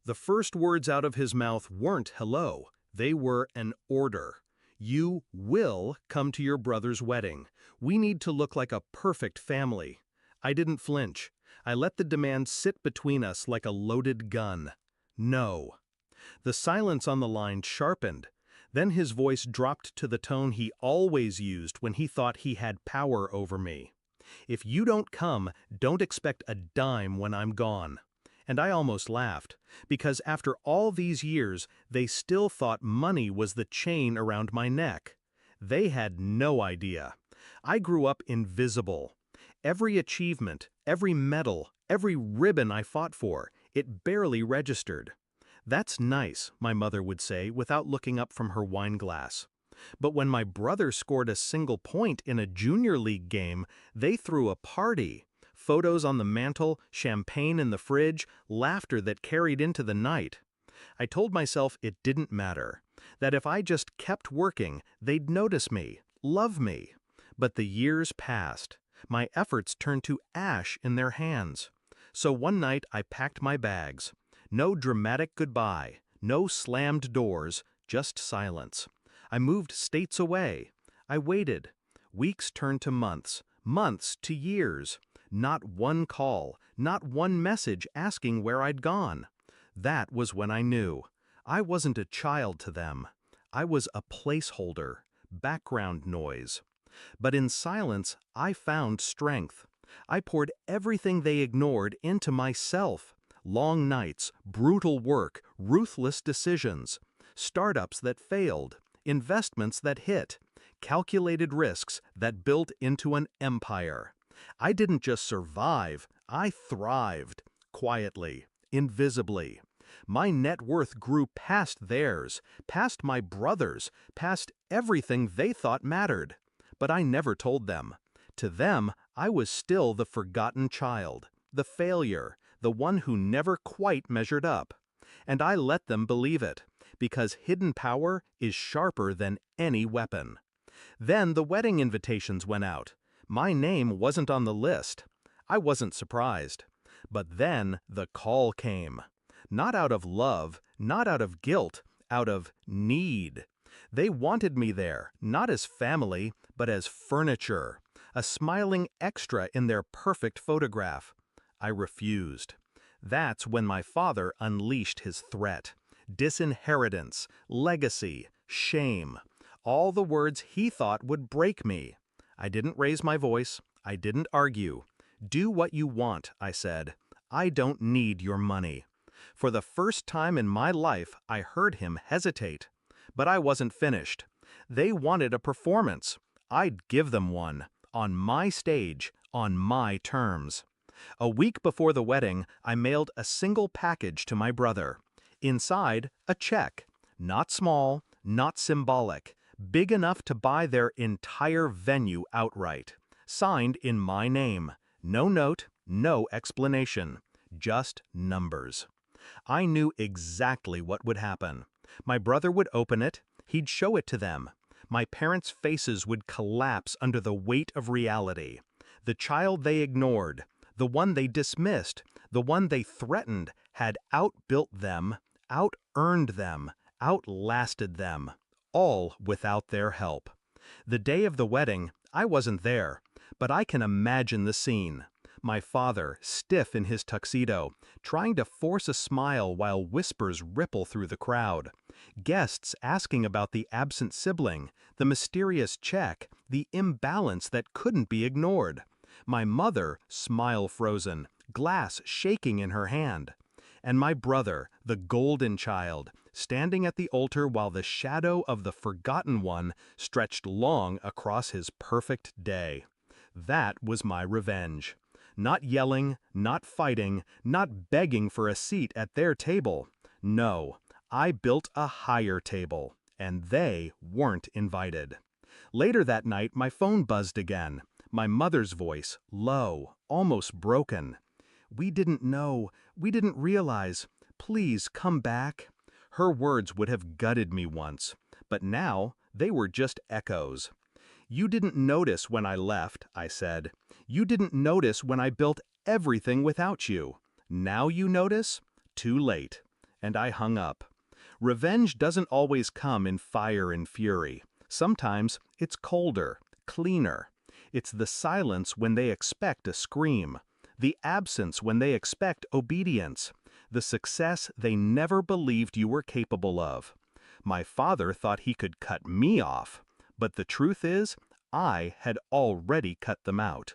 The first words out of his mouth weren't hello, they were an order. You will come to your brother's wedding. We need to look like a perfect family. I didn't flinch. I let the demand sit between us like a loaded gun. No. The silence on the line sharpened. Then his voice dropped to the tone he always used when he thought he had power over me. If you don't come, don't expect a dime when I'm gone. And I almost laughed, because after all these years, they still thought money was the chain around my neck. They had no idea. I grew up invisible. Every achievement, every medal, every ribbon I fought for, it barely registered. That's nice, my mother would say without looking up from her wine glass. But when my brother scored a single point in a junior league game, they threw a party. Photos on the mantle, champagne in the fridge, laughter that carried into the night. I told myself it didn't matter, that if I just kept working, they'd notice me, love me. But the years passed. My efforts turned to ash in their hands. So one night I packed my bags. No dramatic goodbye, no slammed doors, just silence. I moved states away. I waited. Weeks turned to months, months to years. Not one call, not one message asking where I'd gone. That was when I knew. I wasn't a child to them. I was a placeholder, background noise. But in silence, I found strength. I poured everything they ignored into myself. Long nights, brutal work, ruthless decisions. Startups that failed, investments that hit, calculated risks that built into an empire. I didn't just survive, I thrived, quietly, invisibly. My net worth grew past theirs, past my brother's, past everything they thought mattered. But I never told them. To them, I was still the forgotten child, the failure, the one who never quite measured up. And I let them believe it, because hidden power is sharper than any weapon. Then the wedding invitations went out. My name wasn't on the list. I wasn't surprised. But then the call came. Not out of love, not out of guilt, out of need. They wanted me there, not as family, but as furniture, a smiling extra in their perfect photograph. I refused. That's when my father unleashed his threat. Disinheritance, legacy, shame. All the words he thought would break me. I didn't raise my voice. I didn't argue. Do what you want, I said. I don't need your money. For the first time in my life, I heard him hesitate. But I wasn't finished. They wanted a performance. I'd give them one. On my stage, on my terms. A week before the wedding, I mailed a single package to my brother. Inside, a check. Not small, not symbolic. Big enough to buy their entire venue outright. Signed in my name. No note, no explanation. Just numbers. I knew exactly what would happen. My brother would open it. He'd show it to them. My parents' faces would collapse under the weight of reality. The child they ignored, the one they dismissed, the one they threatened, had outbuilt them, out-earned them, outlasted them, all without their help. The day of the wedding, I wasn't there, but I can imagine the scene. My father, stiff in his tuxedo, trying to force a smile while whispers ripple through the crowd. Guests asking about the absent sibling, the mysterious check, the imbalance that couldn't be ignored. My mother, smile frozen, glass shaking in her hand. And my brother, the golden child, standing at the altar while the shadow of the forgotten one stretched long across his perfect day. That was my revenge. Not yelling, not fighting, not begging for a seat at their table. No, I built a higher table, and they weren't invited. Later that night, my phone buzzed again. My mother's voice, low, almost broken. "We didn't know. We didn't realize. Please come back." Her words would have gutted me once, but now they were just echoes. "You didn't notice when I left," I said. "You didn't notice when I built everything without you. Now you notice? Too late." and I hung up. Revenge doesn't always come in fire and fury. Sometimes it's colder, cleaner. It's the silence when they expect a scream, the absence when they expect obedience, the success they never believed you were capable of. My father thought he could cut me off, but the truth is, I had already cut them out.